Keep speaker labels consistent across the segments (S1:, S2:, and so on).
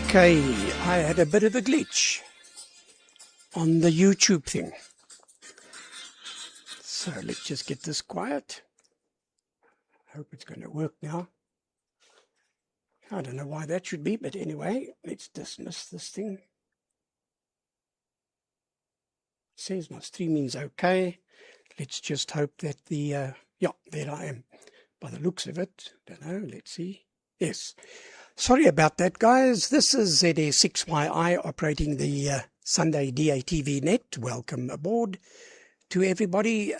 S1: Okay, I had a bit of a glitch on the YouTube thing. So let's just get this quiet. Hope it's going to work now. I don't know why that should be, but anyway, let's dismiss this thing. It says my streaming's okay. Let's just hope that the, yeah, there I am. By the looks of it, don't know, let's see. Yes. Sorry about that, guys. This is ZA6YI operating the Sunday DATV Net. Welcome aboard to everybody.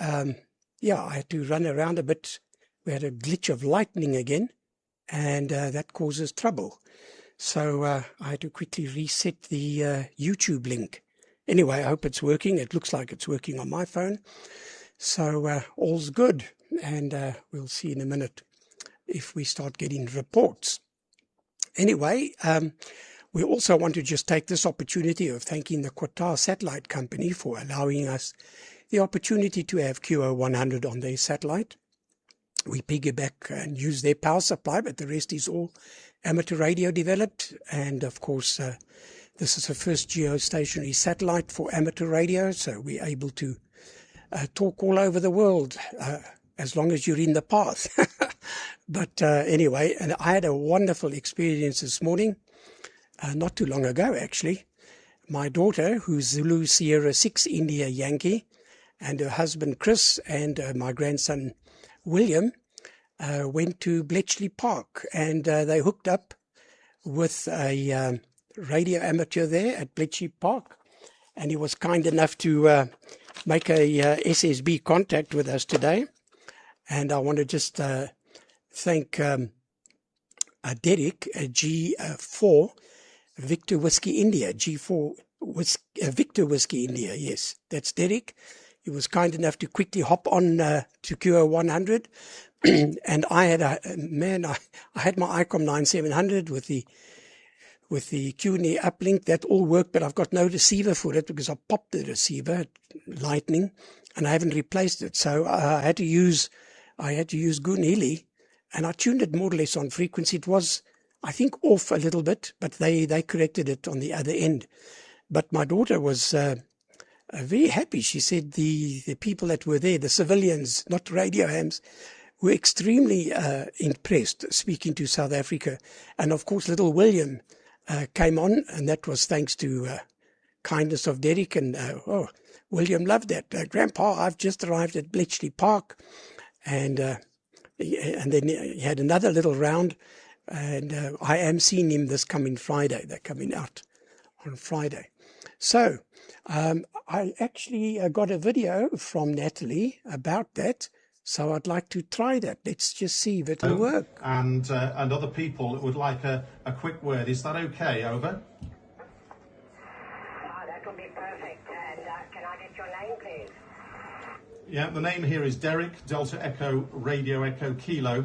S1: Yeah, I had to run around a bit. We had a glitch of lightning again, and that causes trouble. So I had to quickly reset the YouTube link. Anyway, I hope it's working. It looks like it's working on my phone. So all's good, and we'll see in a minute if we start getting reports. Anyway, we also want to just take this opportunity of thanking the Qatar Satellite Company for allowing us the opportunity to have QO-100 on their satellite. We piggyback and use their power supply, but the rest is all amateur radio developed. And of course, this is the first geostationary satellite for amateur radio, so we're able to talk all over the world as long as you're in the path. But anyway, and I had a wonderful experience this morning, not too long ago actually. My daughter, who's Zulu Sierra 6 India Yankee, and her husband Chris and my grandson William went to Bletchley Park, and they hooked up with a radio amateur there at Bletchley Park, and he was kind enough to make a SSB contact with us today. And I want to just thank Derek, G4 Victor Whiskey India, G4 Victor Whiskey India. Yes, that's Derek. He was kind enough to quickly hop on to QO-100, and I had I had my ICOM 9700 with the Q&A uplink. That all worked, but I've got no receiver for it because I popped the receiver, lightning, and I haven't replaced it. So I had to use Goonhilly, and I tuned it more or less on frequency. It was, I think, off a little bit, but they corrected it on the other end. But my daughter was very happy. She said the people that were there, the civilians, not radio hams, were extremely impressed speaking to South Africa. And of course, little William came on, and that was thanks to kindness of Derek. And William loved that. Grandpa, I've just arrived at Bletchley Park. And then he had another little round, and I am seeing him this coming Friday. They're coming out on Friday. So I actually got a video from Natalie about that, so I'd like to try that. Let's just see if it'll work.
S2: And other people that would like a quick word. Is that okay? Over.
S3: That would be perfect. And can I get your name, please?
S2: Yeah, the name here is Derek, Delta Echo, Radio Echo Kilo.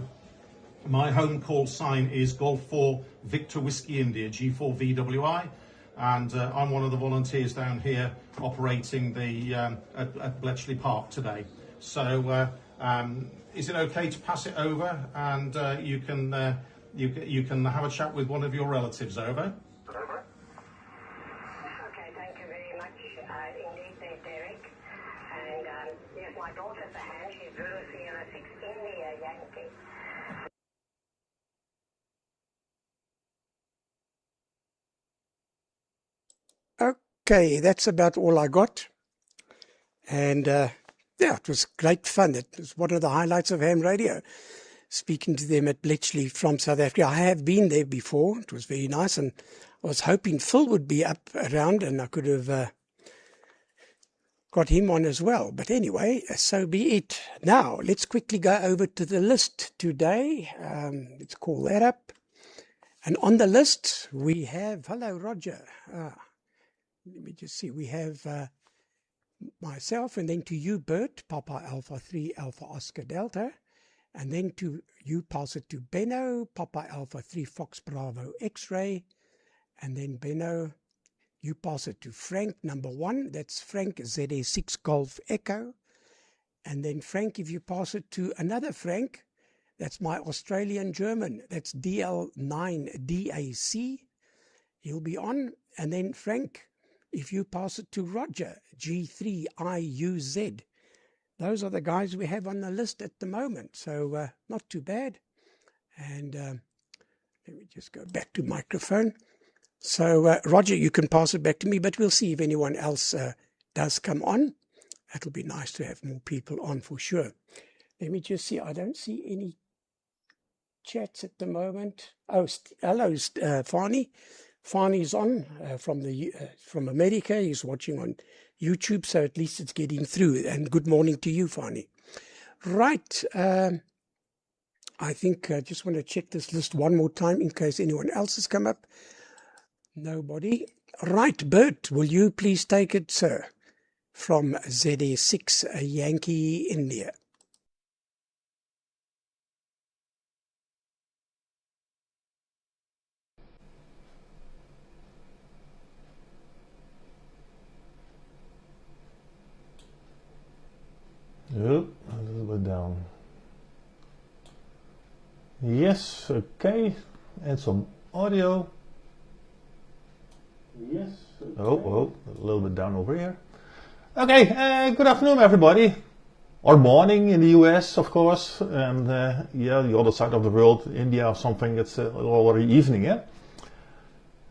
S2: My home call sign is Golf 4 Victor Whiskey India, G4 VWI. And I'm one of the volunteers down here operating the at Bletchley Park today. So is it okay to pass it over, and you can have a chat with one of your relatives? Over.
S3: Okay, thank you very much indeed there, Derek. And yes, my daughter's the hand. She's Zulu Sierra 6 India Yankee.
S1: Okay, that's about all I got. And yeah, it was great fun. It was one of the highlights of ham radio, speaking to them at Bletchley from South Africa. I have been there before. It was very nice, and I was hoping Phil would be up around and I could have got him on as well. But anyway, so be it. Now, let's quickly go over to the list today. Let's call that up. And on the list, we have, hello, Roger. Let me just see. We have myself, and then to you, Bert, Papa Alpha 3 Alpha Oscar Delta. And then to you, pass it to Benno, Papa Alpha 3 Fox Bravo X-Ray. And then Benno, you pass it to Frank, number 1. That's Frank ZA6 Golf Echo. And then Frank, if you pass it to another Frank, that's my Australian German. That's DL9 DAC. he'll be on. And then Frank, if you pass it to Roger, G3IUZ. Those are the guys we have on the list at the moment, so not too bad. And let me just go back to microphone. So Roger, you can pass it back to me, but we'll see if anyone else does come on. That'll be nice to have more people on for sure. Let me just see. I don't see any chats at the moment. Oh, hello, Fani. Fani's on from America. He's watching on YouTube, so at least it's getting through. And good morning to you, Fani. Right. I think I just want to check this list one more time in case anyone else has come up. Nobody. Right, Bert, will you please take it, sir? From ZA6 Yankee India.
S4: Oh, a little bit down. Yes, okay. And some audio. Yes. Okay. Oh, a little bit down over here. Okay, good afternoon everybody. Or morning in the US, of course. And yeah, the other side of the world, India or something, it's already evening, yeah?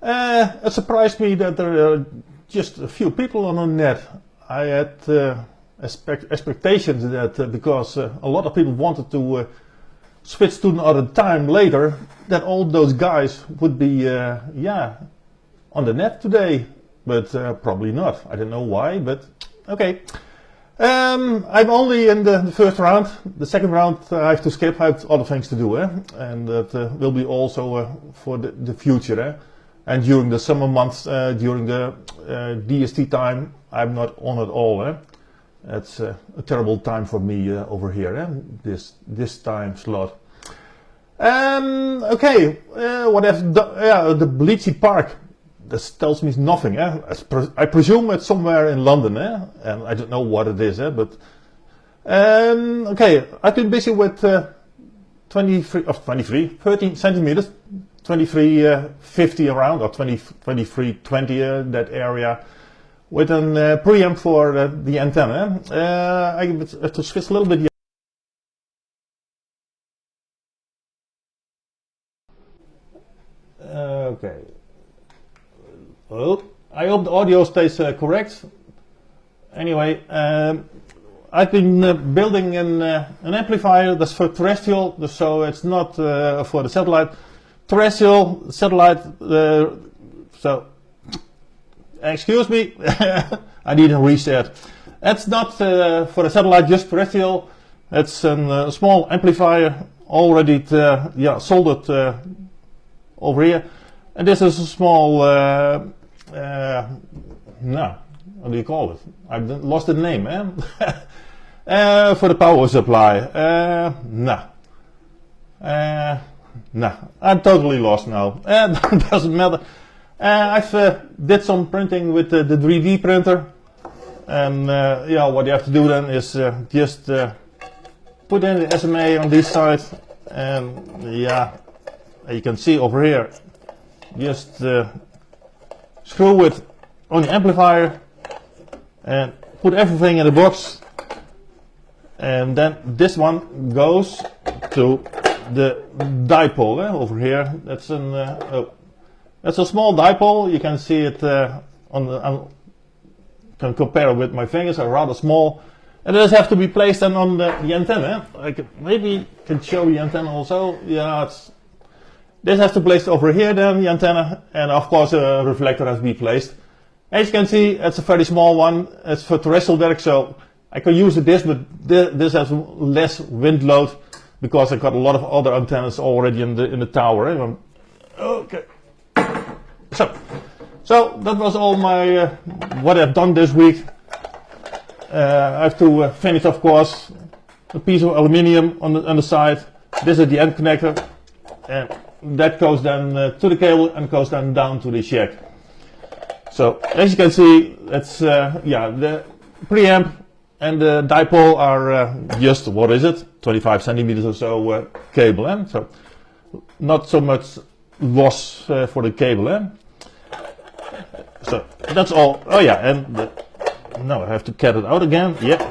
S4: It surprised me that there are just a few people on the net. I had expectations that because a lot of people wanted to switch to another time later, that all those guys would be yeah, on the net today, but probably not. I don't know why, but okay. I'm only in the first round. The second round I have to skip. I have other things to do, and that will be also for the future. And during the summer months, during the DST time, I'm not on at all. It's a terrible time for me over here, this time slot. Okay, what I've done, yeah, the Bleachy Park, this tells me nothing. I presume it's somewhere in London, and I don't know what it is, but okay, I've been busy with 13 centimeters, 2350 around, or 2320, that area, with a preamp for the antenna. I have to switch a little bit. Okay. Well, I hope the audio stays correct. Anyway, I've been building an amplifier that's for terrestrial, so it's not for the satellite. Terrestrial, satellite, so excuse me, I need a reset. It's not for the satellite, just terrestrial. It's a small amplifier already soldered over here. And this is a small, no, what do you call it? I've lost the name, for the power supply. No, I'm totally lost now. Doesn't matter. I've did some printing with the 3D printer, and yeah, what you have to do then is just put in the SMA on this side, and yeah, you can see over here, just screw it on the amplifier and put everything in the box, and then this one goes to the dipole over here. That's that's a small dipole. You can see it on the. Can compare it with my fingers. Are rather small, and it does have to be placed then on the antenna. I maybe can show the antenna also. Yeah, this has to be placed over here then, the antenna, and of course a reflector has to be placed. As you can see, it's a very small one. It's for terrestrial direct, so I could use this, but this has less wind load because I got a lot of other antennas already in the tower. Okay. So that was all my what I've done this week. I have to finish, of course, a piece of aluminium on the side. This is the end connector, and that goes then to the cable and goes then down to the shack. So as you can see, it's yeah, the preamp and the dipole are just, what is it, 25 centimeters or so cable, so not so much loss for the cable. So that's all. Oh yeah, and now I have to get it out again. Yeah,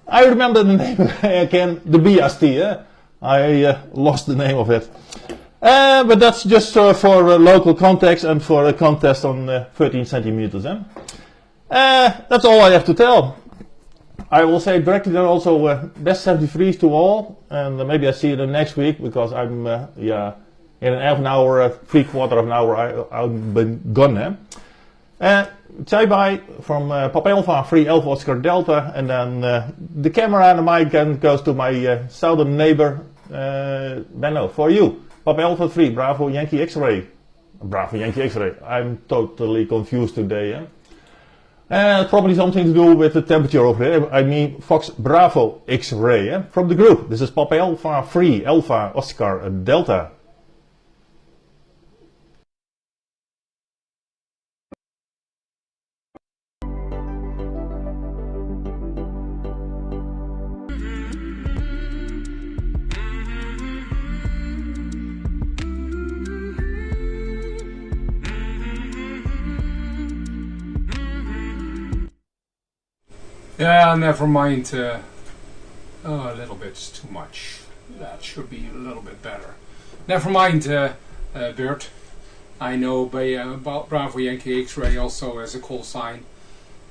S4: I remember the name again. The BST. I lost the name of it. But that's just for local context and for a contest on 13 centimeters. That's all I have to tell. I will say directly then also best 73s to all, and maybe I see you the next week because I'm in an half an hour, 3/4 of an hour I've been gone. Say bye from Papa Alpha 3 Alpha Oscar Delta, and then the camera and the mic then goes to my southern neighbor Benno, for you. Papa Alpha 3 Bravo Yankee X-ray. Bravo Yankee X-ray. I'm totally confused today. Probably something to do with the temperature over there. I mean Fox Bravo X-ray. From the group, this is Papa Alpha 3 Alpha Oscar Delta.
S5: Yeah, never mind. Oh, a little bit too much. That should be a little bit better. Never mind, Bert. I know about Bravo Yankee X-ray also as a call sign,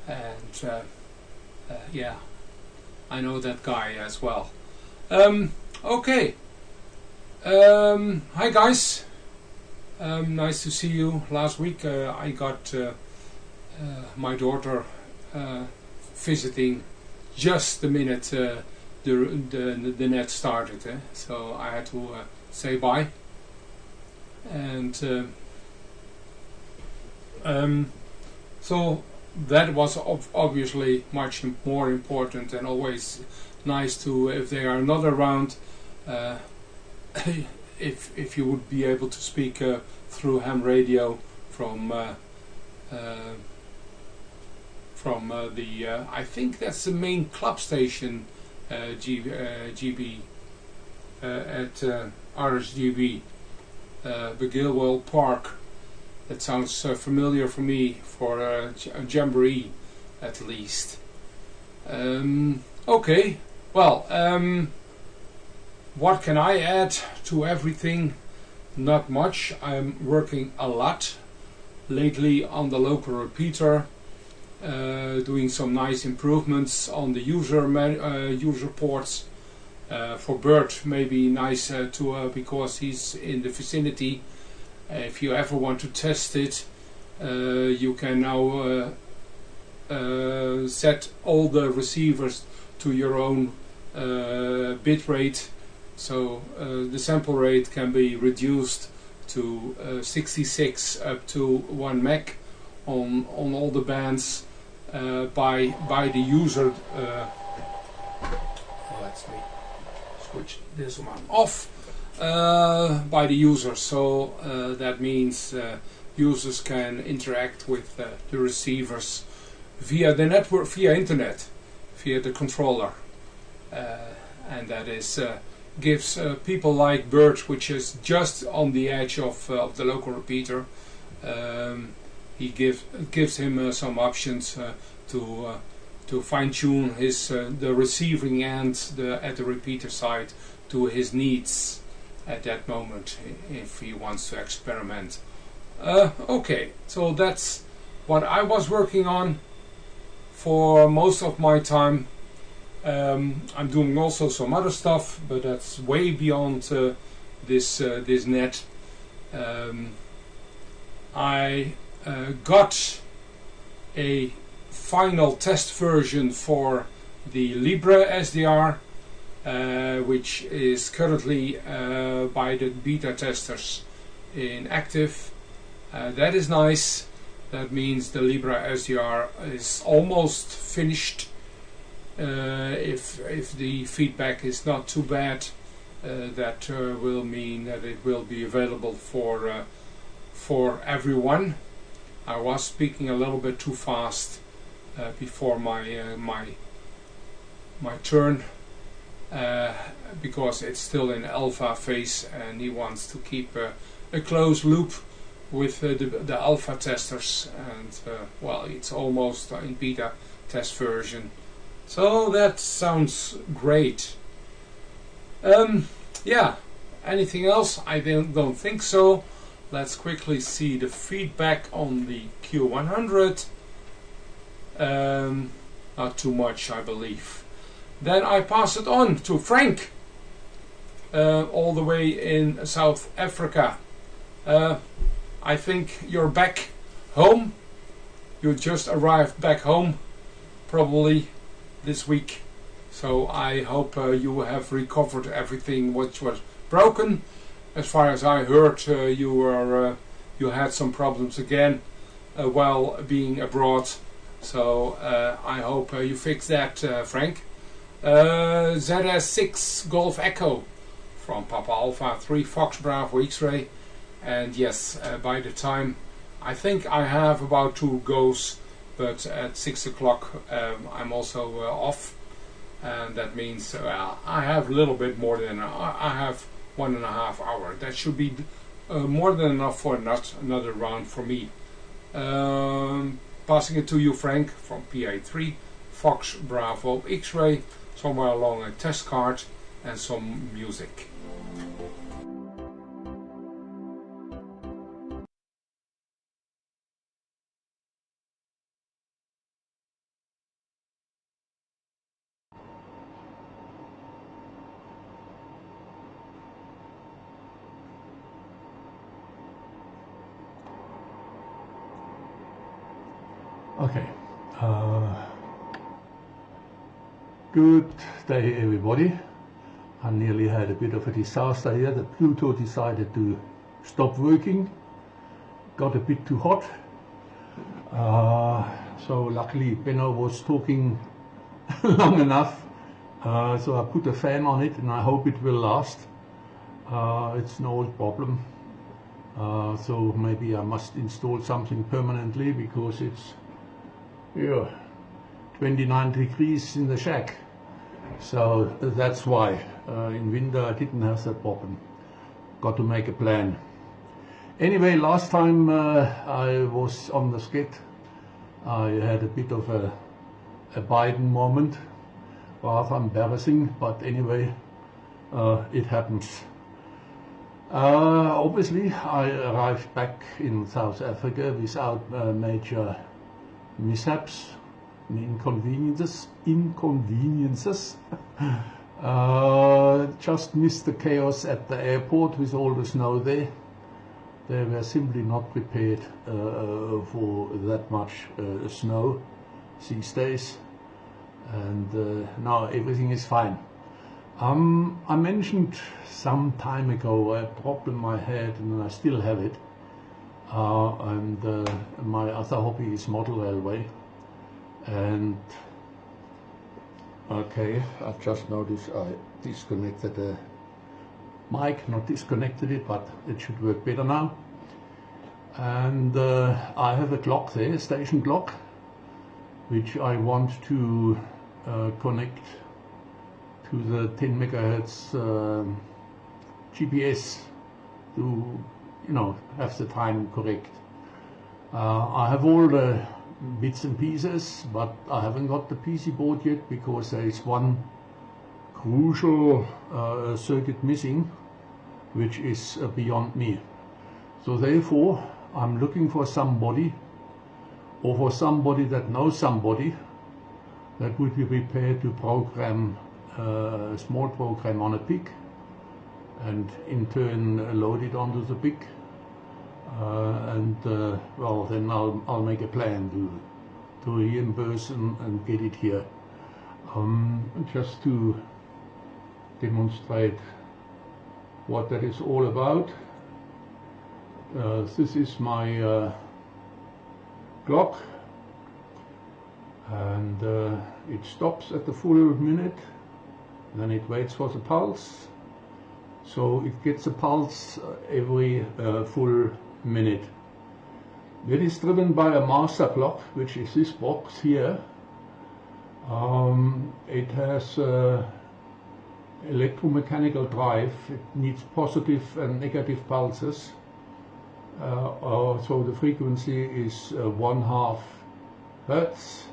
S5: and yeah, I know that guy as well. Okay. Hi guys. Nice to see you. Last week I got my daughter visiting just the minute the net started, so I had to say bye. And so that was obviously much more important, and always nice to, if they are not around, if you would be able to speak through ham radio from the I think that's the main club station, GB at RSGB, Begilwell Park. That sounds familiar for me, for a jamboree at least. Okay, well, what can I add to everything? Not much. I'm working a lot lately on the local repeater, doing some nice improvements on the user ports. For Bert, maybe nice to because he's in the vicinity. If you ever want to test it, you can now set all the receivers to your own bit rate, so the sample rate can be reduced to 66 up to 1 meg on all the bands by the user. Let me switch this one off. By the user, so that means users can interact with the receivers via the network, via internet, via the controller, and that is gives people like Bert, which is just on the edge of the local repeater, he gives him some options to fine-tune his the receiving end at the repeater side to his needs at that moment, if he wants to experiment. Okay, so that's what I was working on for most of my time. I'm doing also some other stuff, but that's way beyond this net. I got a final test version for the Libre SDR, which is currently by the beta testers in active. That is nice. That means the Libre SDR is almost finished. If the feedback is not too bad, that will mean that it will be available for everyone. I was speaking a little bit too fast before my turn. Because it's still in alpha phase and he wants to keep a closed loop with the alpha testers, and well, it's almost in beta test version. So that sounds great. Yeah, anything else? I don't think so. Let's quickly see the feedback on the QO-100. Not too much, I believe. Then I pass it on to Frank, all the way in South Africa. I think you're back home. You just arrived back home, probably this week. So I hope you have recovered everything which was broken. As far as I heard, you had some problems again while being abroad. So I hope you fix that, Frank. ZS6 Golf Echo from Papa Alpha 3 Fox Bravo X-Ray. And yes, by the time, I think I have about 2 goes, but at 6 o'clock I'm also off. And that means I have a little bit more than, I have 1.5 hours. That should be more than enough for another round for me. Passing it to you, Frank, from PA3 Fox Bravo X-Ray, somewhere along a test card and some music.
S6: Okay. Good day, everybody. I nearly had a bit of a disaster here. The Pluto decided to stop working. Got a bit too hot. So luckily Benno was talking long enough. So I put a fan on it and I hope it will last. It's an old problem. So maybe I must install something permanently because it's 29 degrees in the shack. So that's why in winter I didn't have that problem. Got to make a plan. Anyway, last time I was on the skit, I had a bit of a Biden moment. Rather embarrassing, but anyway, it happens. Obviously, I arrived back in South Africa without major mishaps and inconveniences. Just missed the chaos at the airport with all the snow there. They were simply not prepared for that much snow these days, and now everything is fine. I mentioned some time ago a problem I had, and I still have it. And my other hobby is model railway. And okay, I've just noticed I disconnected the mic, not disconnected it, but it should work better now. And I have a clock there, a station clock, which I want to connect to the 10 megahertz GPS to, have the time correct. I have all the bits and pieces, but I haven't got the PC board yet because there is one crucial circuit missing, which is beyond me. So therefore, I'm looking for somebody, or for somebody that knows somebody that would be prepared to program a small program on a PIC and in turn load it onto the PIC, well, then I'll make a plan to reimburse and get it here. Just to demonstrate what that is all about. This is my clock, and it stops at the full minute, then it waits for the pulse, so it gets a pulse every full minute. It is driven by a master clock, which is this box here. It has electromechanical drive. It needs positive and negative pulses. So the frequency is 1/2 Hertz.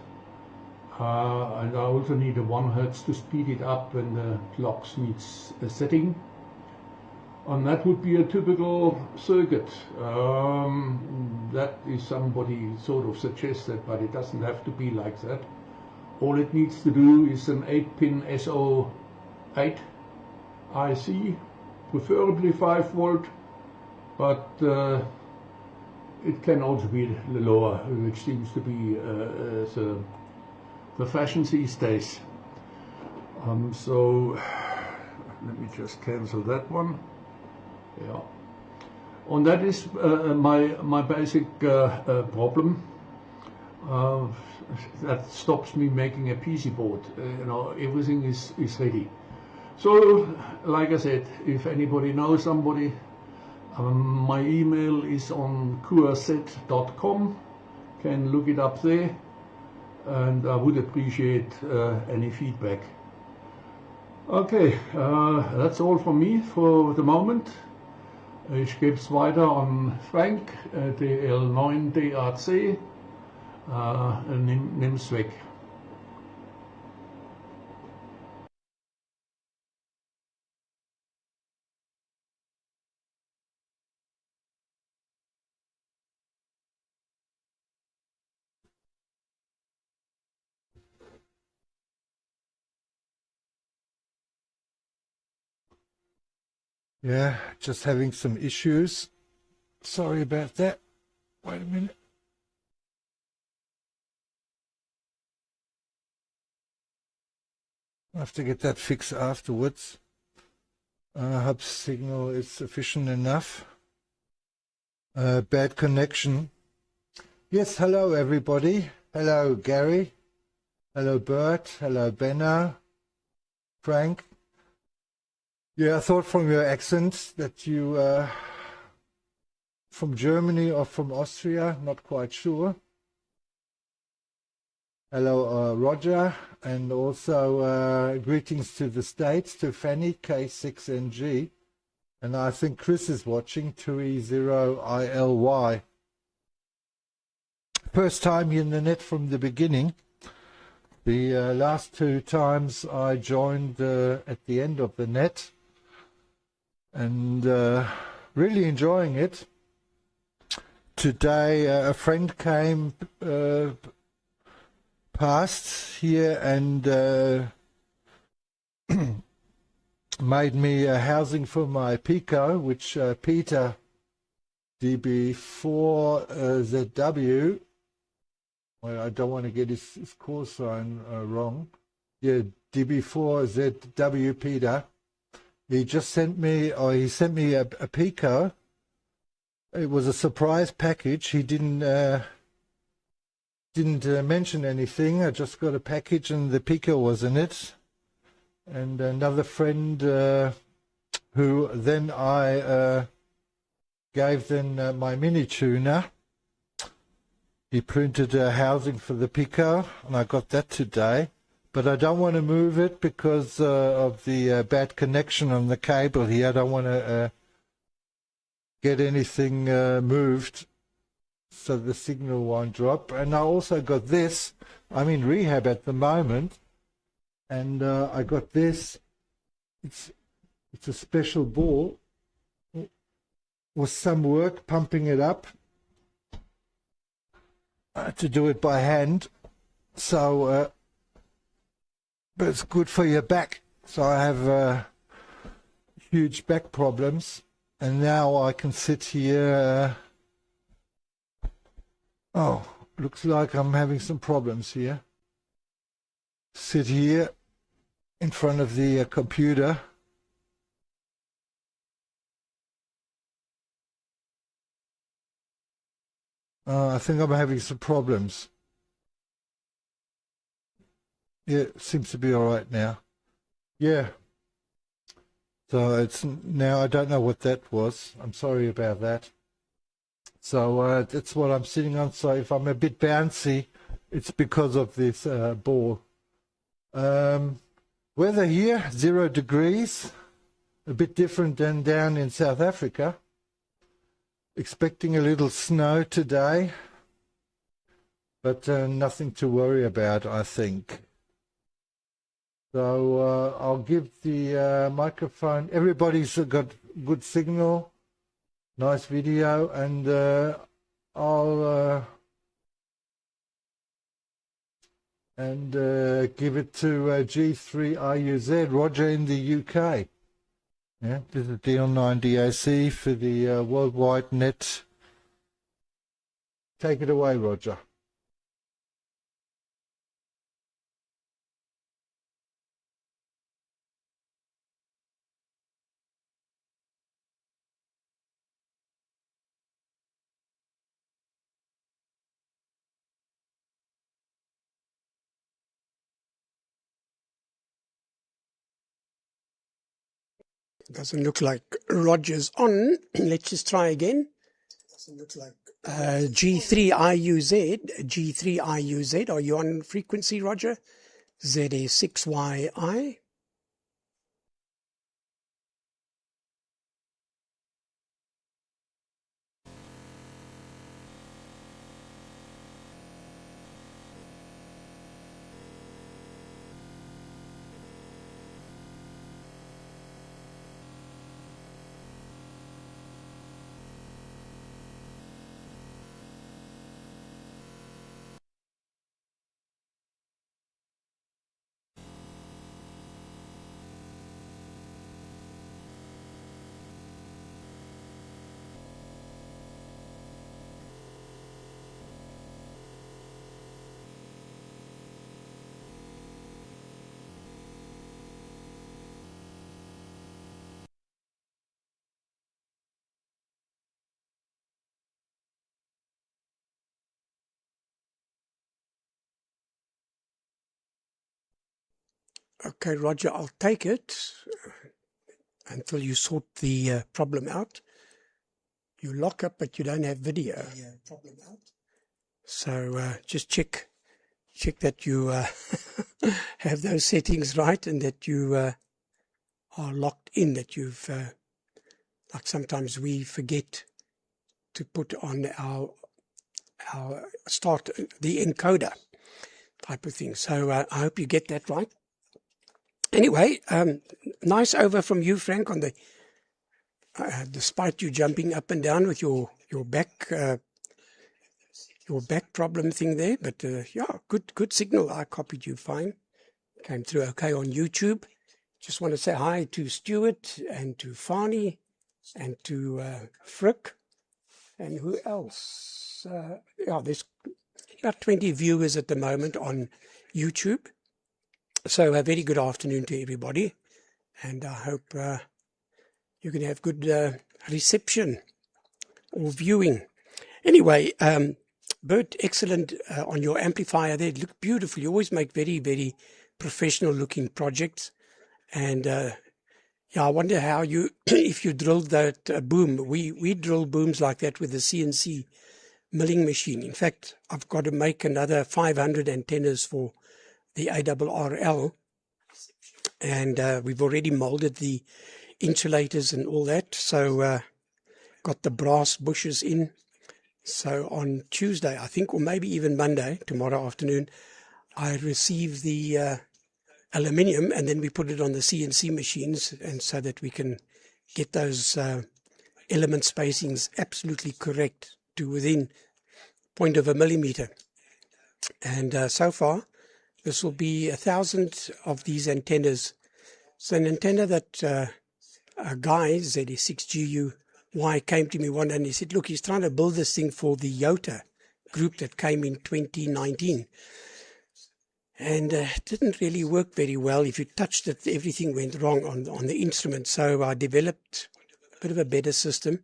S6: And I also need a 1 Hertz to speed it up when the clock needs a setting. And that would be a typical circuit. That is somebody sort of suggested, but it doesn't have to be like that. All it needs to do is an 8-pin SO8 IC, preferably 5 volt, but it can also be lower, which seems to be the fashion these days. So let me just cancel that one. Yeah, and that is my basic problem. That stops me making a PC board. You know, everything is ready. So, like I said, if anybody knows somebody, my email is on qo-100.com. Can look it up there, and I would appreciate any feedback. Okay, that's all from me for the moment. Ich gebe es weiter an Frank, DL9 DAC. Nimm's weg.
S7: Yeah, just having some issues. Sorry about that. Wait a minute. I have to get that fixed afterwards. I hope signal is sufficient enough. Bad connection. Yes, hello everybody. Hello Gary. Hello Bert. Hello Benno. Frank. Yeah, I thought from your accent that you from Germany or from Austria, not quite sure. Hello Roger, and also greetings to the States, to Fanny K6NG, and I think Chris is watching, 2E0ILY. First time in the net from the beginning. The last 2 times I joined at the end of the net, and really enjoying it. Today a friend came past here and made me housing for my Pico, which Peter DB4ZW, well, I don't want to get his call sign wrong. Yeah, DB4ZW Peter. He just sent me, or he sent me a Pico. It was a surprise package. He didn't mention anything. I just got a package and the Pico was in it. And another friend who then I gave then my mini tuner. He printed a housing for the Pico, and I got that today. But I don't want to move it because of the bad connection on the cable here. I don't want to get anything moved so the signal won't drop. And I also got this. I'm in rehab at the moment, and I got this. It's a special ball. Was some work pumping it up. I had to do it by hand, so but it's good for your back. So I have huge back problems, and now I can sit here. Oh, looks like I'm having some problems here. Sit here in front of the computer. I think I'm having some problems. Yeah, it seems to be all right now. Yeah. So it's now, I don't know what that was. I'm sorry about that. So that's what I'm sitting on. So if I'm a bit bouncy, it's because of this ball. Weather here, 0 degrees. A bit different than down in South Africa. expecting a little snow today, but nothing to worry about, I think. So I'll give the microphone. Everybody's got good signal, nice video, and I'll give it to G3IUZ, Roger in the UK. Yeah, this is DL9 DAC for the worldwide net. Take it away, Roger.
S1: Doesn't look like Roger's on. Let's just try again. Doesn't look like G3IUZ. G3IUZ. Are you on frequency, Roger? ZA6YI. Okay, Roger, I'll take it until you sort the problem out. You lock up, but you don't have video. Problem out. So just check that you have those settings right, and that you are locked in, that you've, like sometimes we forget to put on our start the encoder type of thing. So I hope you get that right. Anyway, nice over from you, Frank, on the despite you jumping up and down with your back problem thing there, but yeah, good signal. I copied you fine. Came through okay on YouTube. Just want to say hi to Stuart and to Fani and to Frick, and who else? Yeah, there's about 20 viewers at the moment on YouTube. So a very good afternoon to everybody, and I hope you're going to have good reception or viewing. Anyway, Bert, excellent on your amplifier there. It looked beautiful. You always make very, very professional looking projects. And yeah, I wonder how you, if you drilled that boom. We drill booms like that with the CNC milling machine. In fact, I've got to make another 500 antennas for the ARRL, and we've already molded the insulators and all that. So got the brass bushes in. So on Tuesday, I think, or maybe even Monday, tomorrow afternoon, I receive the aluminium, and then we put it on the CNC machines, and so that we can get those element spacings absolutely correct to within 0.1 millimeter. And so far, this will be 1,000 of these antennas. So an antenna that a guy, ZA6GUY, came to me one day and he said, look, he's trying to build this thing for the Yota group that came in 2019. And it didn't really work very well. If you touched it, everything went wrong on the instrument. So I developed a bit of a better system,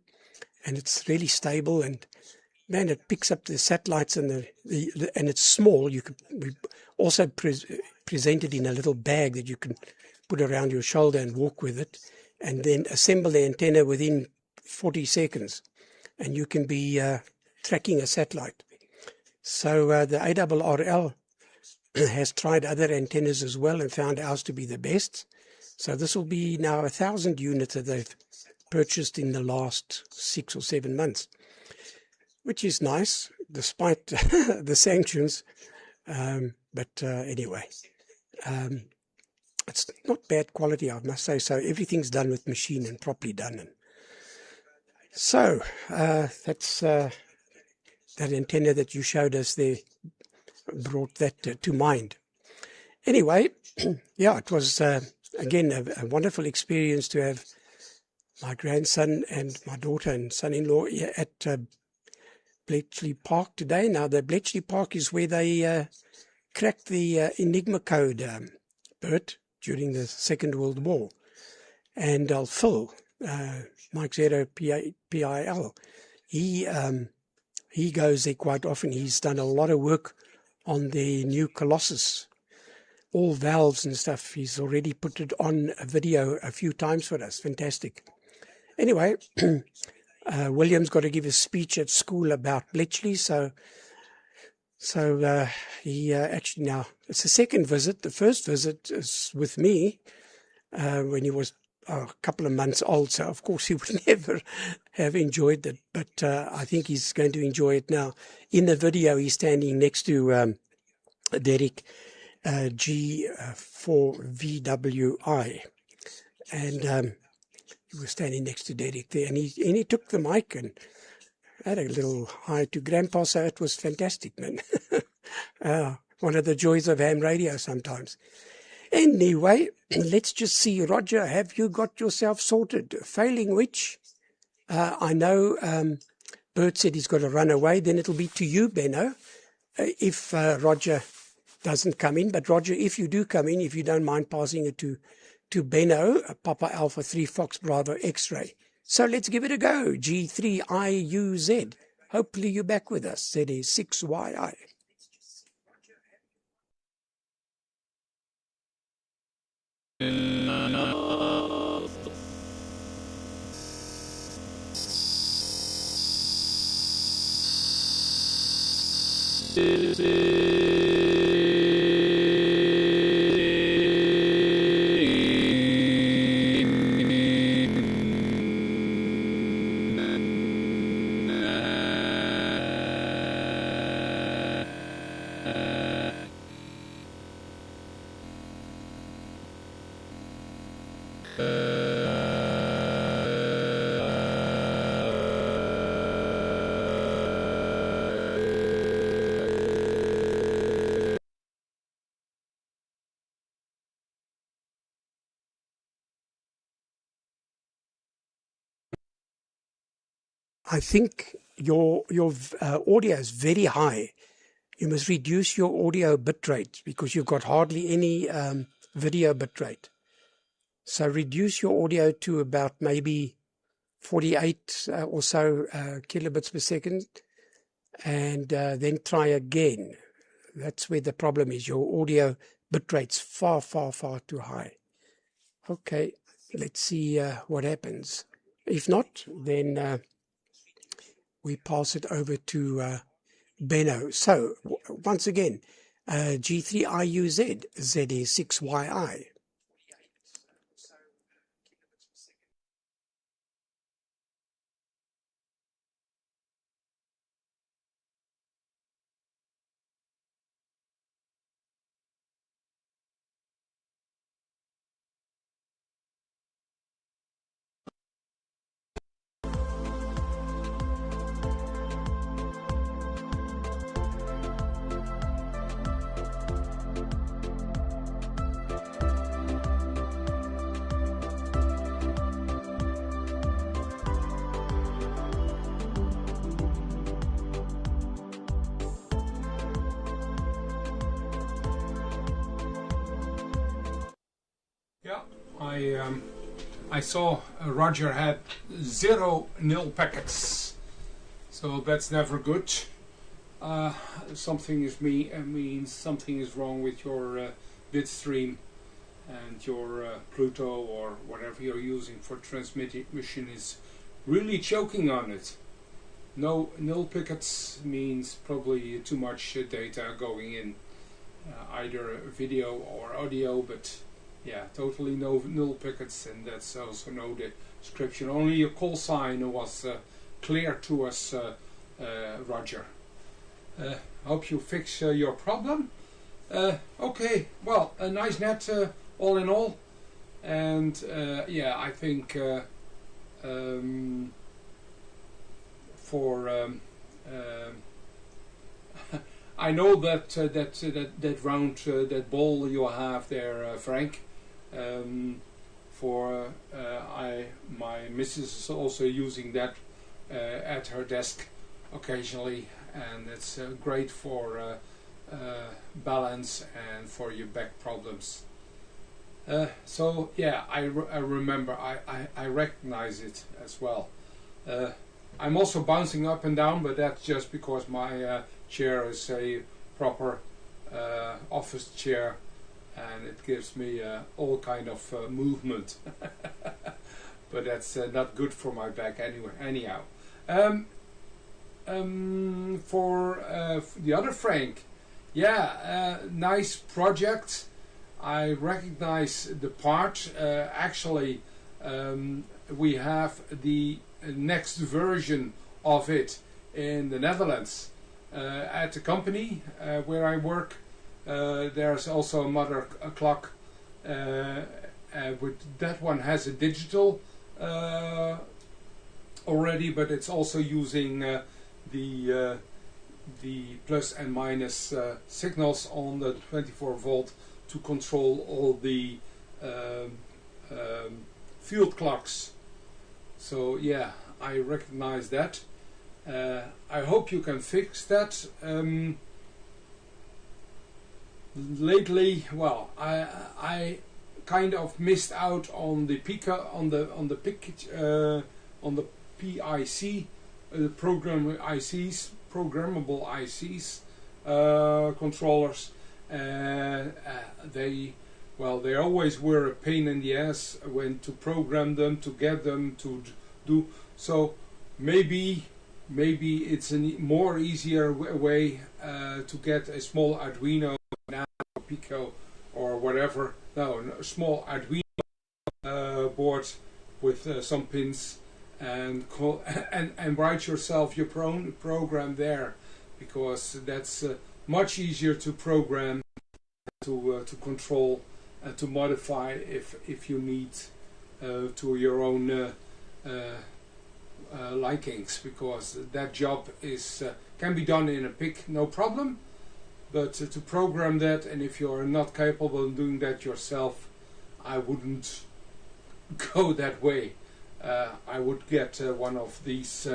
S1: and it's really stable, and man, it picks up the satellites, and and it's small. We also present it in a little bag that you can put around your shoulder and walk with it, and then assemble the antenna within 40 seconds, and you can be tracking a satellite. So the ARRL has tried other antennas as well and found ours to be the best. So this will be now 1,000 units that they've purchased in the last 6 or 7 months. which is nice despite the sanctions. But anyway, it's not bad quality, I must say. So everything's done with machine and properly done. And so that's that antenna that you showed us there brought that to mind. Anyway, yeah, it was again a wonderful experience to have my grandson and my daughter and son-in-law at Bletchley Park today. Now, the Bletchley Park is where they cracked the Enigma code, Bert, during the Second World War. And Phil, Mike Zero PIL, he goes there quite often. He's done a lot of work on the new Colossus, all valves and stuff. He's already put it on a video a few times for us. Fantastic. Anyway, William's got to give a speech at school about Bletchley, so he actually now, it's the second visit. The first visit is with me when he was a couple of months old, so of course he would never have enjoyed it, but I think he's going to enjoy it now. In the video, he's standing next to Derek G4VWI, and he was standing next to Derek there, and he took the mic and had a little hi to Grandpa, so it was fantastic, man. One of the joys of ham radio sometimes. Anyway, let's just see. Roger, have you got yourself sorted? Failing which, I know Bert said he's got to run away, then it'll be to you, Benno, if Roger doesn't come in. But Roger, if you do come in, if you don't mind passing it to Benno, Papa Alpha 3 Fox Bravo X-ray. So let's give it a go. G3IUZ. Hopefully you're back with us. That is 6YI. I think your audio is very high. You must reduce your audio bitrate because you've got hardly any video bitrate. So reduce your audio to about maybe 48 or so kilobits per second, and then try again. That's where the problem is. Your audio bitrate's far, far, far too high. Okay, let's see what happens. If not, then we pass it over to Benno. So, once again, G3IUZ, ZA6YI.
S5: Yeah, I saw Roger had 0 nil packets, so that's never good. Something is means something is wrong with your bit stream, and your Pluto or whatever you're using for transmission is really choking on it. No nil packets means probably too much data going in, either video or audio, but yeah, totally no null packets, and that's also no description. Only a call sign was clear to us Roger. Hope you fix your problem. Okay, well, a nice net all in all, and yeah, I think for I know that that round that ball you have there, Frank. My missus is also using that at her desk occasionally, and it's great for balance and for your back problems. So yeah, I remember, I recognize it as well. I'm also bouncing up and down, but that's just because my chair is a proper office chair, and it gives me all kind of movement. But that's not good for my back anyway. Anyhow, for the other Frank, yeah, nice project. I recognize the part. Actually, we have the next version of it in the Netherlands at the company where I work. There's also a mother clock. With that one has a digital already, but it's also using the plus and minus signals on the 24 volt to control all the field clocks. So yeah, I recognize that. I hope you can fix that. Lately, well, I kind of missed out on the PIC, on the PIC, on the PIC, the programmable ICs controllers. They always were a pain in the ass when to program them, to get them to do. So maybe it's a more easier way to get a small Arduino, Pico, or whatever. No, a small Arduino board with some pins, and write yourself your own program there, because that's much easier to program, to control, and to modify if you need to your own likings, because that job is can be done in a PIC, no problem. But to program that, and if you're not capable of doing that yourself, I wouldn't go that way. I would get one of these,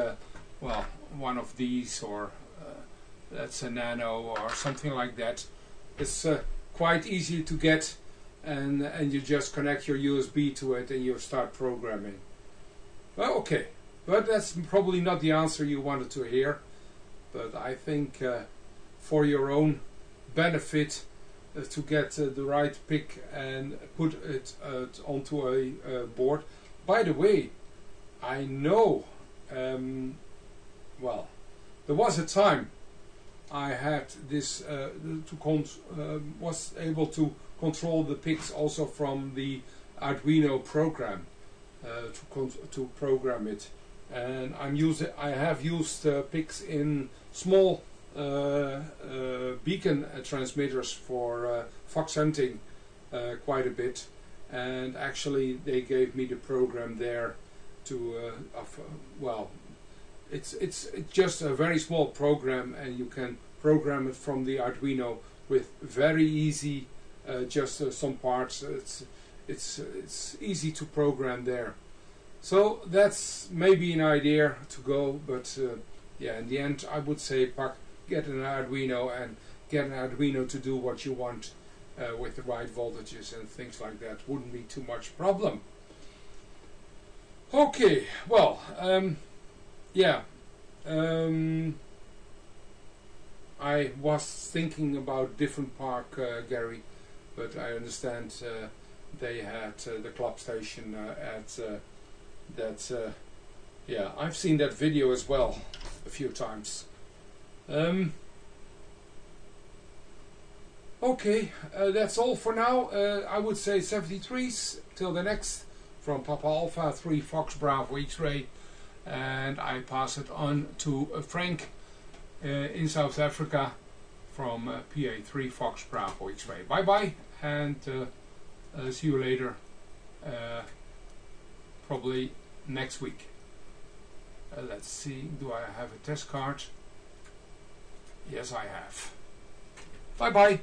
S5: or that's a Nano or something like that. It's quite easy to get, and you just connect your USB to it and you start programming. Well, okay, but that's probably not the answer you wanted to hear. But I think for your own benefit, to get the right PIC and put it onto a board. By the way, I know, well, there was a time I had this was able to control the PICs also from the Arduino program, to program it, and I have used PICs in small beacon transmitters for fox hunting quite a bit, and actually they gave me the program there to well, it's just a very small program, and you can program it from the Arduino with very easy, just some parts. It's easy to program there. So that's maybe an idea to go, but yeah, in the end I would say get an Arduino and get an Arduino to do what you want with the right voltages and things like that. Wouldn't be too much problem. Okay, well, yeah, I was thinking about different park, Gary, but I understand they had the club station at that. Yeah, I've seen that video as well a few times. Okay, that's all for now. I would say 73s till the next, from Papa Alpha 3 Fox Bravo X-Ray. and I pass it on to Frank in South Africa from PA3 Fox Bravo X-Ray. Bye bye, and see you later, probably next week. Let's see, do I have a test card? Yes, I have. Bye bye.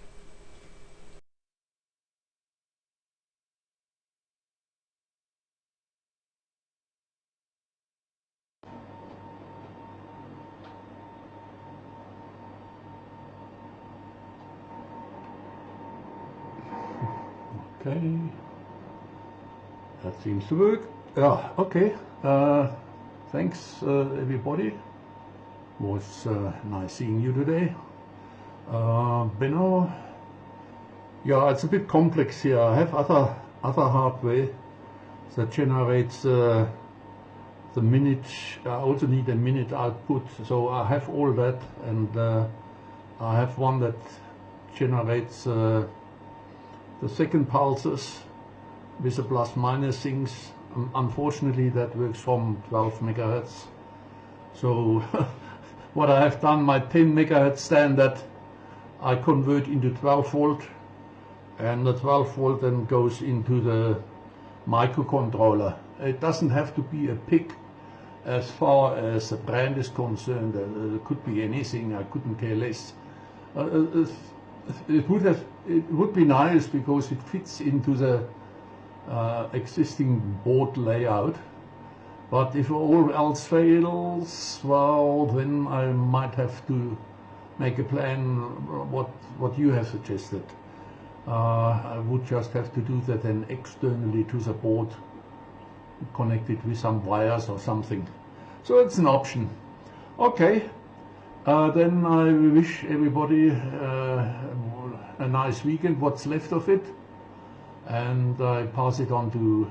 S6: Okay, that seems to work. Yeah, okay. Thanks everybody. Was nice seeing you today. Benno, yeah, it's a bit complex here. I have other hardware that generates the minute. I also need a minute output, so I have all that, and I have one that generates the second pulses with the plus minus things. Unfortunately, that works from 12 megahertz. So what I have done, my 10 megahertz standard, I convert into 12 volt, and the 12 volt then goes into the microcontroller. It doesn't have to be a PIC as far as the brand is concerned. It could be anything, I couldn't care less. It would be nice because it fits into the existing board layout. But if all else fails, well, then I might have to make a plan what you have suggested. I would just have to do that then externally to the board, connected with some wires or something. So it's an option. Okay, then I wish everybody a nice weekend, what's left of it, and I pass it on to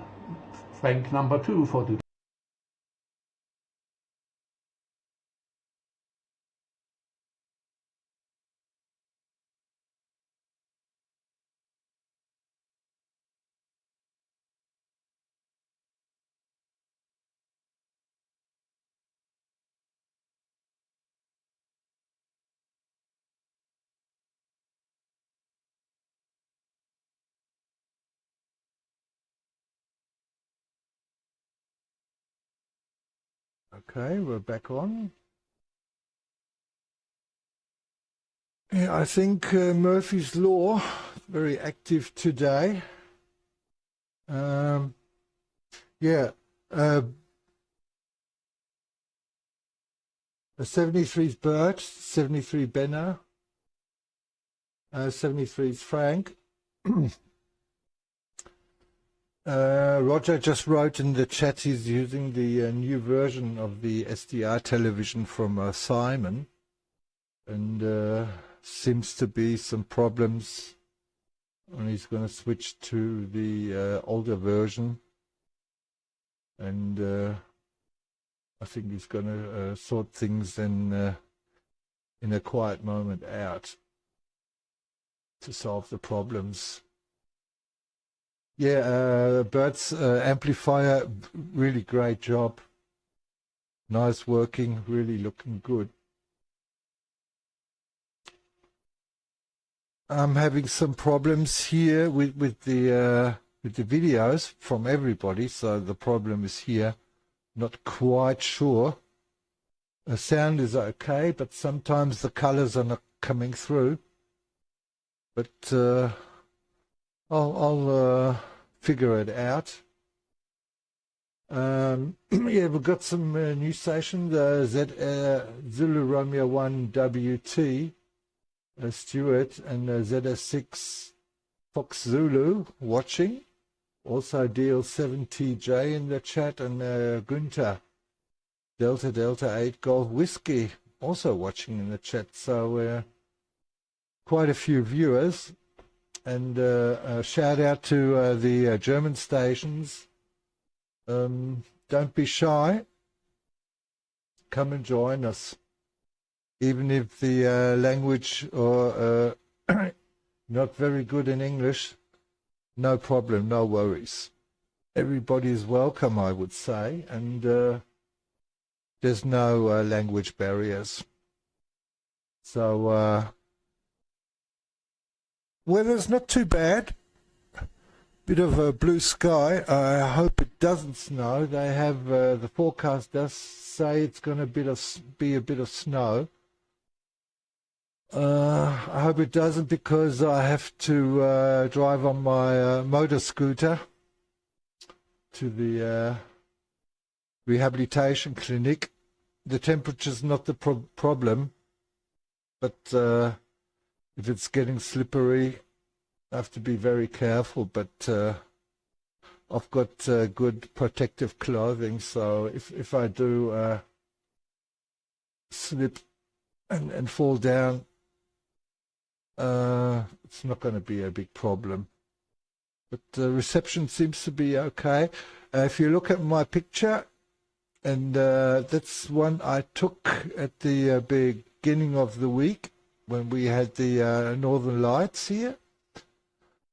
S6: Frank number 2 for today.
S7: Okay, we're back on. Yeah, I think Murphy's Law, very active today. Yeah, a 73 is Bert, 73 Benno, 73 is Frank. Roger just wrote in the chat he's using the new version of the SDI television from Simon, and seems to be some problems, and he's going to switch to the older version, and I think he's going to sort things in a quiet moment out to solve the problems. Yeah, Bert's amplifier, really great job. Nice working, really looking good. I'm having some problems here with the videos from everybody, so the problem is here. Not quite sure. The sound is okay, but sometimes the colors are not coming through. But I'll figure it out. Yeah, we've got some new stations. Zulu Romeo 1 WT, Stuart, and ZS6 Fox Zulu watching. Also DL7TJ in the chat, and Günther, Delta Delta 8 Golf Whiskey, also watching in the chat. So quite a few viewers. And a shout out to the German stations. Don't be shy. Come and join us. Even if the language or not very good in English, no problem, no worries. Everybody is welcome, I would say. And there's no language barriers. So weather's not too bad. Bit of a blue sky. I hope it doesn't snow. They have the forecast does say it's going to be a bit of snow. I hope it doesn't, because I have to drive on my motor scooter to the rehabilitation clinic. The temperature's not the problem, but if it's getting slippery, I have to be very careful. But I've got good protective clothing, so if I do slip and fall down, it's not going to be a big problem. But the reception seems to be okay. If you look at my picture, and that's one I took at the beginning of the week when we had the Northern Lights here.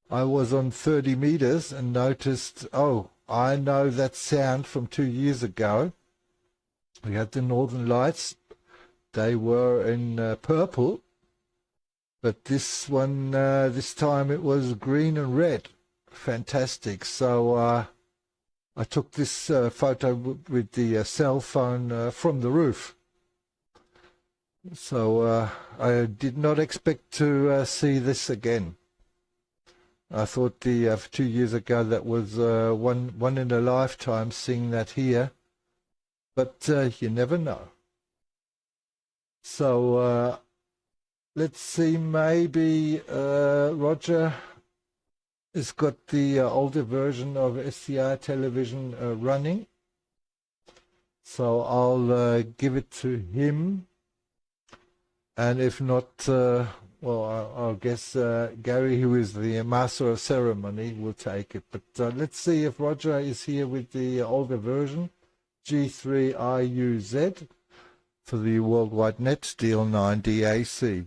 S7: I was on 30 meters and noticed, oh, I know that sound from 2 years ago. We had the Northern Lights. They were in purple. But this one, this time it was green and red. Fantastic. So I took this photo with the cell phone from the roof. So I did not expect to see this again. I thought the 2 years ago that was one in a lifetime, seeing that here. But you never know. So let's see, maybe Roger has got the older version of SDR television running. So I'll give it to him. And if not, well, I'll guess Gary, who is the master of ceremony, will take it. But let's see if Roger is here with the older version, G3IUZ, for the Worldwide Net DL9 DAC.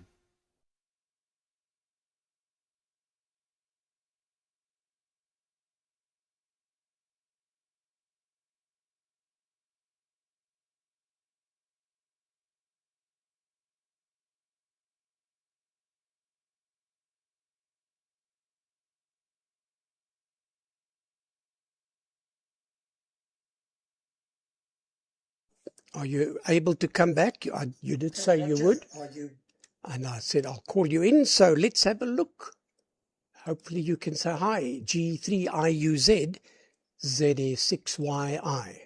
S1: Are you able to come back? You did say you would. And I said, I'll call you in. So let's have a look. Hopefully you can say hi. G3IUZ, ZA6YI.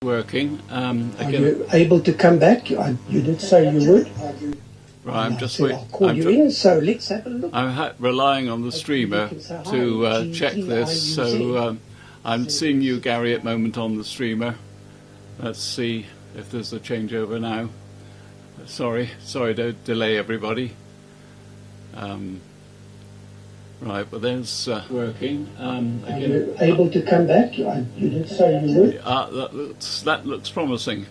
S8: Working.
S1: Are you able to come back? You did say you would.
S8: Right, I'm just
S1: waiting. I'll call you in, so let's have a look.
S8: I'm relying on the streamer to check this. So I'm seeing you, Gary, at the moment on the streamer. Let's see if there's a changeover now. Sorry to delay everybody. Right, but there's working. Are you
S1: able to come back? You did say you would.
S8: That looks promising.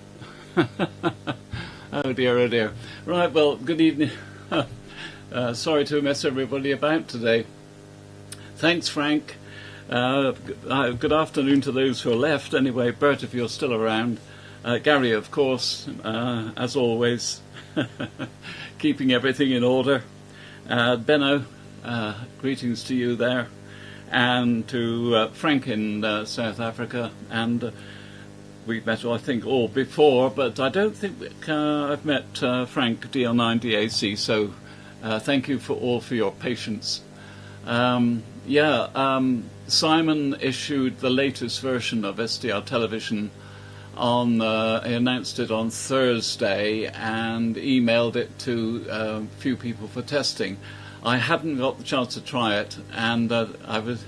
S8: Oh dear. Right, well, good evening. Sorry to mess everybody about today. Thanks, Frank. Good afternoon to those who are left. Anyway, Bert, if you're still around. Gary, of course, as always, keeping everything in order. Benno, greetings to you there. And to Frank in South Africa. And we've met, I think, all before, but I don't think I've met Frank DL9 DAC, so thank you for your patience. Simon issued the latest version of SDR television he announced it on Thursday and emailed it to a few people for testing. I hadn't got the chance to try it, and I was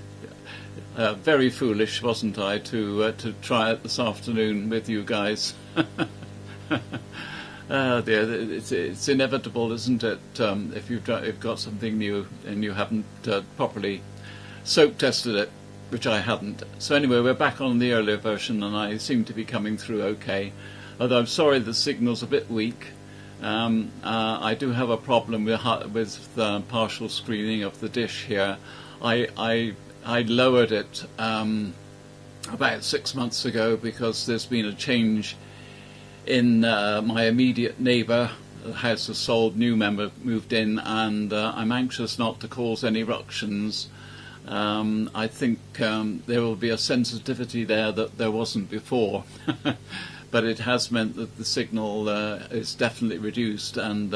S8: very foolish, wasn't I, to try it this afternoon with you guys. It's inevitable, isn't it? If you've got something new and you haven't properly soak tested it, which I hadn't. So anyway, we're back on the earlier version, and I seem to be coming through okay. Although I'm sorry the signal's a bit weak. I do have a problem with partial screening of the dish here. I lowered it about 6 months ago because there's been a change in my immediate neighbour. The house was sold, new member moved in, and I'm anxious not to cause any ructions. I think there will be a sensitivity there that there wasn't before. But it has meant that the signal is definitely reduced, and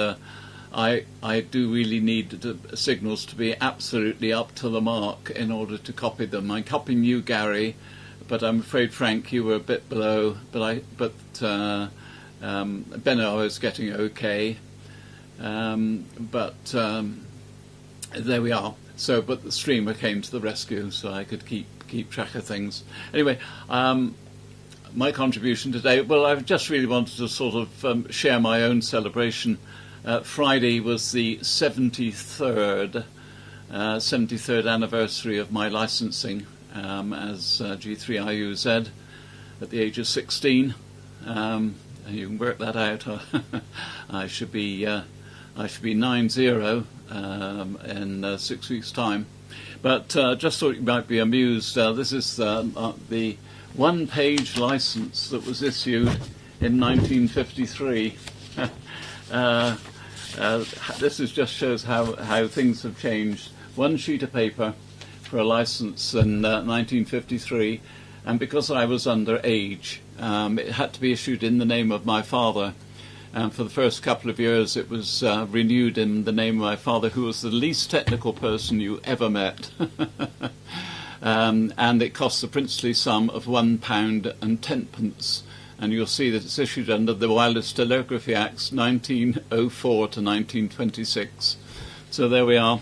S8: I do really need the signals to be absolutely up to the mark in order to copy them. I'm copying you, Gary, but I'm afraid, Frank, you were a bit below. But Benno is getting okay. There we are. So, but the streamer came to the rescue, so I could keep track of things. Anyway. My contribution today, well, I just really wanted to sort of share my own celebration. Friday was the 73rd anniversary of my licensing as G3IUZ at the age of 16. And you can work that out. I should be 90 in 6 weeks' time. But just thought you might be amused. This is the one-page license that was issued in 1953. This just shows how things have changed. One sheet of paper for a license in 1953, and because I was underage, it had to be issued in the name of my father. And for the first couple of years, it was renewed in the name of my father, who was the least technical person you ever met. And it costs the princely sum of £1 and 10p. And you'll see that it's issued under the Wireless Telegraphy Acts 1904 to 1926. So there we are.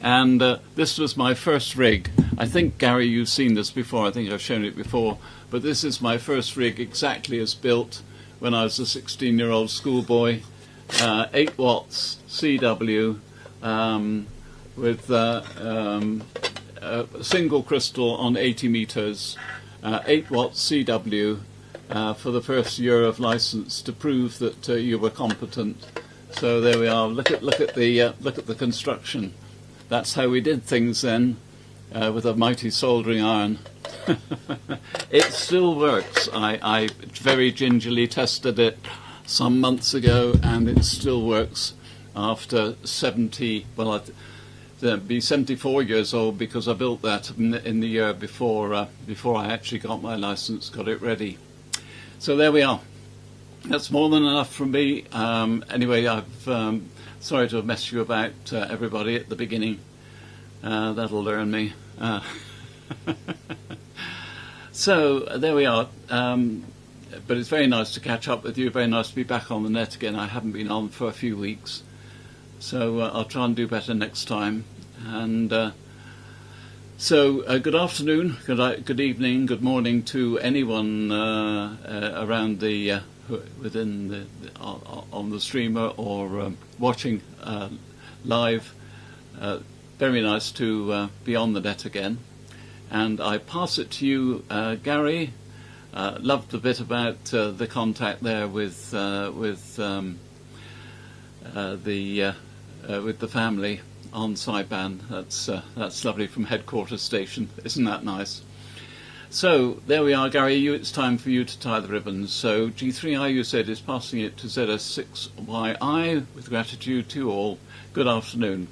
S8: And this was my first rig. I think, Gary, you've seen this before. I think I've shown it before. But this is my first rig exactly as built when I was a 16-year-old schoolboy. 8 watts CW with a single crystal on 80 meters, 8 watts CW for the first year of license to prove that you were competent. So there we are. Look at the construction. That's how we did things then, with a mighty soldering iron. It still works. I very gingerly tested it some months ago, and it still works after 70. Well, I'd be 74 years old because I built that in the year before I actually got my license, got it ready. So there we are. That's more than enough from me. Anyway, I've sorry to have messed you about, everybody, at the beginning. That'll learn me. So there we are. But it's very nice to catch up with you. Very nice to be back on the net again. I haven't been on for a few weeks. So I'll try and do better next time. And good afternoon, good evening, good morning to anyone around the on the streamer or watching live. Very nice to be on the net again. And I pass it to you, Gary. Loved the bit about the contact there with the family on sideband. That's lovely from headquarters station. Isn't that nice? So there we are, Gary. It's time for you to tie the ribbons. So G3IUZ is passing it to ZS6YI with gratitude to all. Good afternoon.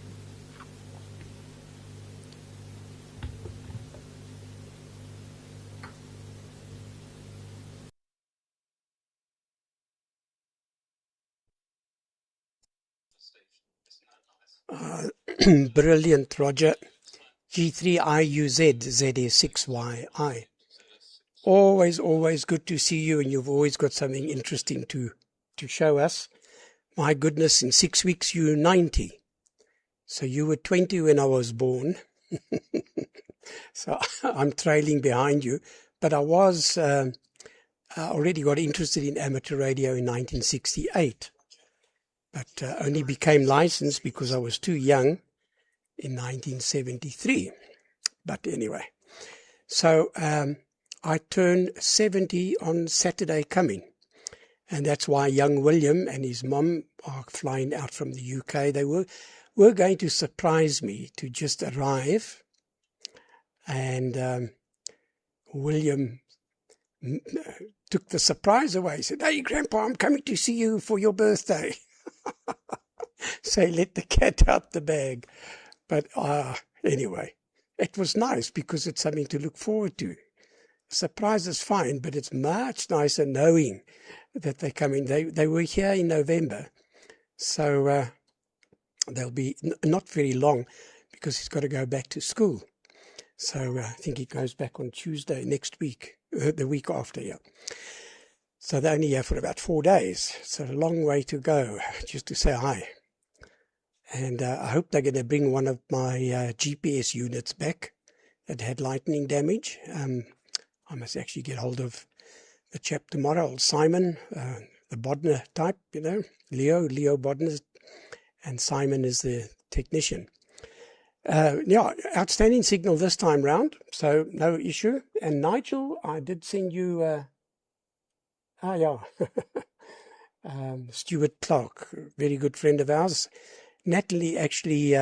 S1: Brilliant, Roger. G3IUZ ZS6YI. Always good to see you, and you've always got something interesting to show us. My goodness, in 6 weeks you're 90. So you were 20 when I was born. So I'm trailing behind you. But I was already got interested in amateur radio in 1968. But only became licensed because I was too young in 1973. But anyway, so I turned 70 on Saturday coming, and that's why young William and his mum are flying out from the UK. They were going to surprise me to just arrive, and William took the surprise away. He said, "Hey, Grandpa, I'm coming to see you for your birthday." So he let the cat out the bag. But anyway, it was nice because it's something to look forward to. Surprise is fine, but it's much nicer knowing that they're coming. They were here in November, so they'll be not very long because he's got to go back to school. So I think he goes back on Tuesday next week, the week after, yeah. So they're only here for about 4 days. It's a long way to go just to say hi. And I hope they're going to bring one of my GPS units back that had lightning damage. I must actually get hold of the chap tomorrow, old Simon, the Bodner type, you know, Leo Bodner, and Simon is the technician. Yeah, outstanding signal this time round, so no issue. And Nigel, I did send you, Stuart Clark, very good friend of ours. Natalie actually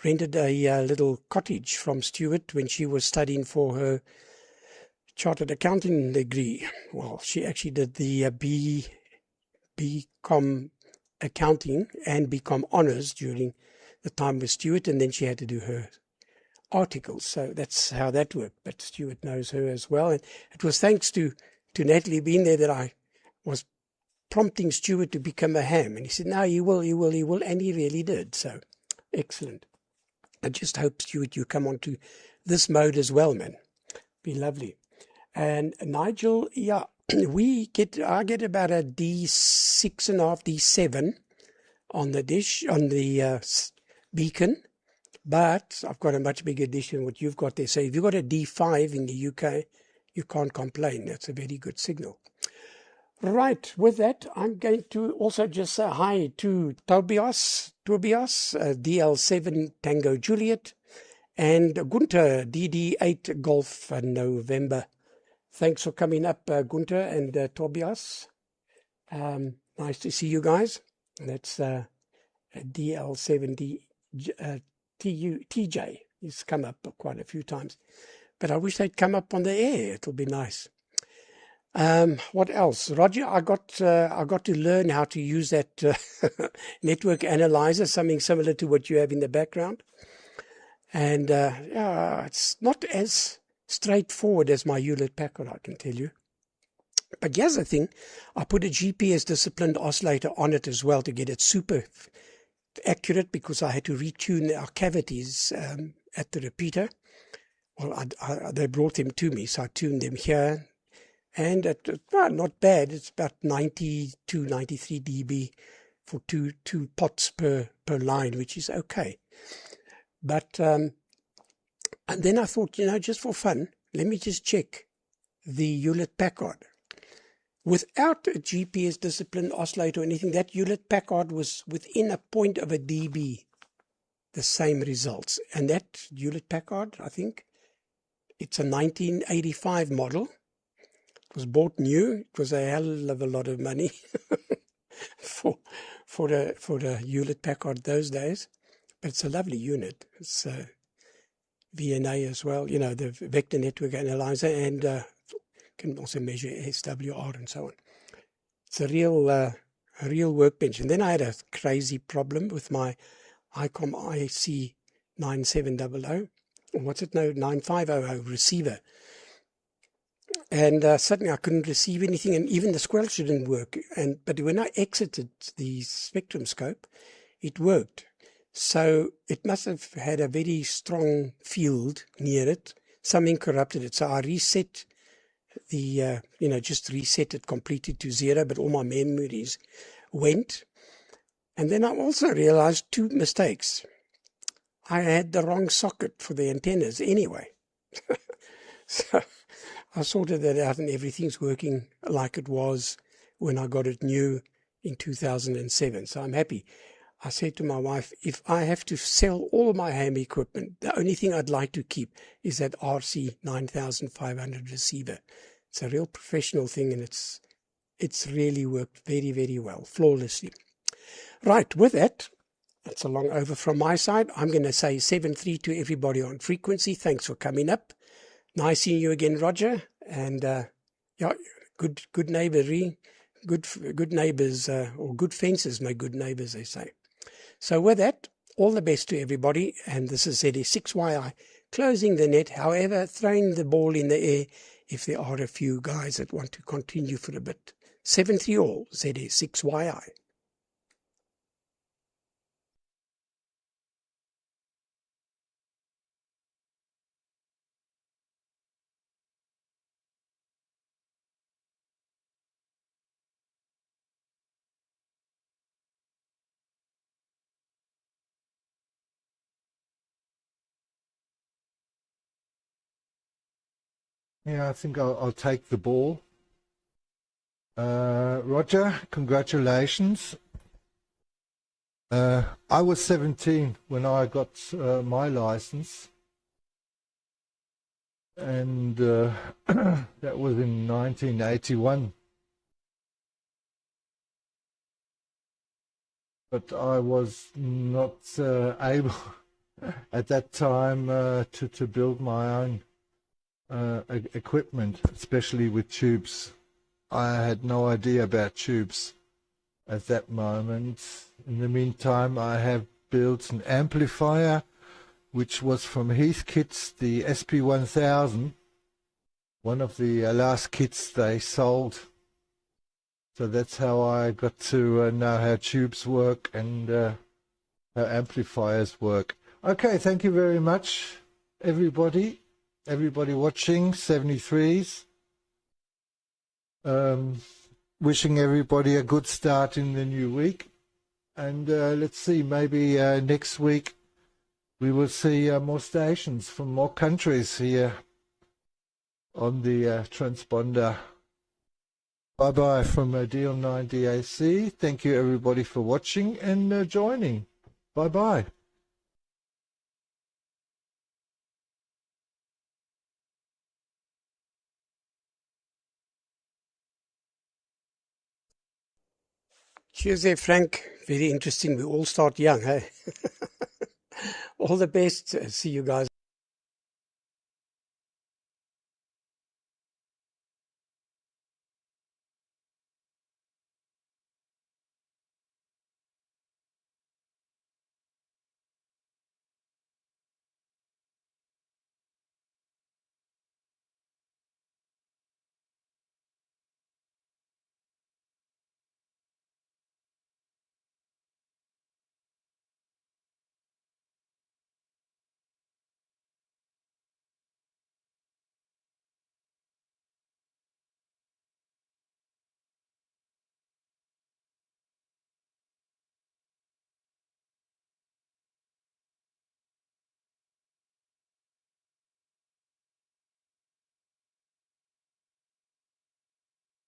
S1: rented a little cottage from Stuart when she was studying for her chartered accounting degree. Well, she actually did the BCom accounting and BCom honours during the time with Stuart, and then she had to do her articles. So that's how that worked. But Stuart knows her as well. And it was thanks to Natalie being there that I was prompting Stuart to become a ham. And he said, no, he will. And he really did. So excellent. I just hope, Stuart, you come onto this mode as well, man. Be lovely. And Nigel, yeah, I get about a D6.5, D7 on the dish, on the beacon, but I've got a much bigger dish than what you've got there. So if you've got a D5 in the UK, you can't complain. That's a very good signal. Right, with that, I'm going to also just say hi to Tobias, DL7 Tango Juliet, and Gunther, DD8 Golf November. Thanks for coming up, Gunther and Tobias. Nice to see you guys. That's DL7 TJ. He's come up quite a few times. But I wish they'd come up on the air. It'll be nice. What else? Roger, I got to learn how to use that network analyzer, something similar to what you have in the background. And yeah, it's not as straightforward as my Hewlett-Packard, I can tell you. But here's the thing, I put a GPS disciplined oscillator on it as well to get it super accurate, because I had to retune our cavities at the repeater. Well, they brought them to me, so I tuned them here. And not bad, it's about 92, 93 dB for two pots per line, which is okay. But and then I thought, just for fun, let me just check the Hewlett-Packard. Without a GPS disciplined oscillator or anything, that Hewlett-Packard was within a point of a dB, the same results. And that Hewlett-Packard, I think, it's a 1985 model. It was bought new. It was a hell of a lot of money for the Hewlett-Packard those days. But it's a lovely unit. It's VNA as well, the vector network analyzer, and can also measure SWR and so on. It's a real workbench. And then I had a crazy problem with my ICOM IC 9700, or what's it now, 9500 receiver. And suddenly I couldn't receive anything, and even the squelch didn't work. But when I exited the spectrum scope, it worked. So it must have had a very strong field near it. Something corrupted it. So I reset the, just reset it completely to 0, but all my memories went. And then I also realized 2 mistakes. I had the wrong socket for the antennas anyway. So I sorted that out, and everything's working like it was when I got it new in 2007. So I'm happy. I said to my wife, if I have to sell all of my ham equipment, the only thing I'd like to keep is that RC 9500 receiver. It's a real professional thing, and it's really worked very, very well, flawlessly. Right, with that, it's a long over from my side. I'm going to say 7-3 to everybody on frequency. Thanks for coming up. Nice seeing you again, Roger. And yeah, good neighbourly, good neighbours, or good fences make good neighbours, they say. So with that, all the best to everybody. And this is ZS6YI closing the net. However, throwing the ball in the air if there are a few guys that want to continue for a bit. 7-3 all, ZS6YI.
S7: Yeah, I think I'll take the ball. Roger, congratulations. I was 17 when I got my license, and that was in 1981. But I was not able at that time to build my own equipment, especially with tubes. I had no idea about tubes at that moment. In the meantime, I have built an amplifier, which was from Heathkit's, the SP1000, one of the last kits they sold. So that's how I got to know how tubes work and how amplifiers work. Okay, thank you very much, everybody watching, 73s. Wishing everybody a good start in the new week. And let's see, maybe next week we will see more stations from more countries here on the transponder. Bye-bye from DL9 DAC. Thank you everybody for watching and joining. Bye-bye.
S1: Cheers there, Frank. Very interesting. We all start young, hey? All the best. See you guys.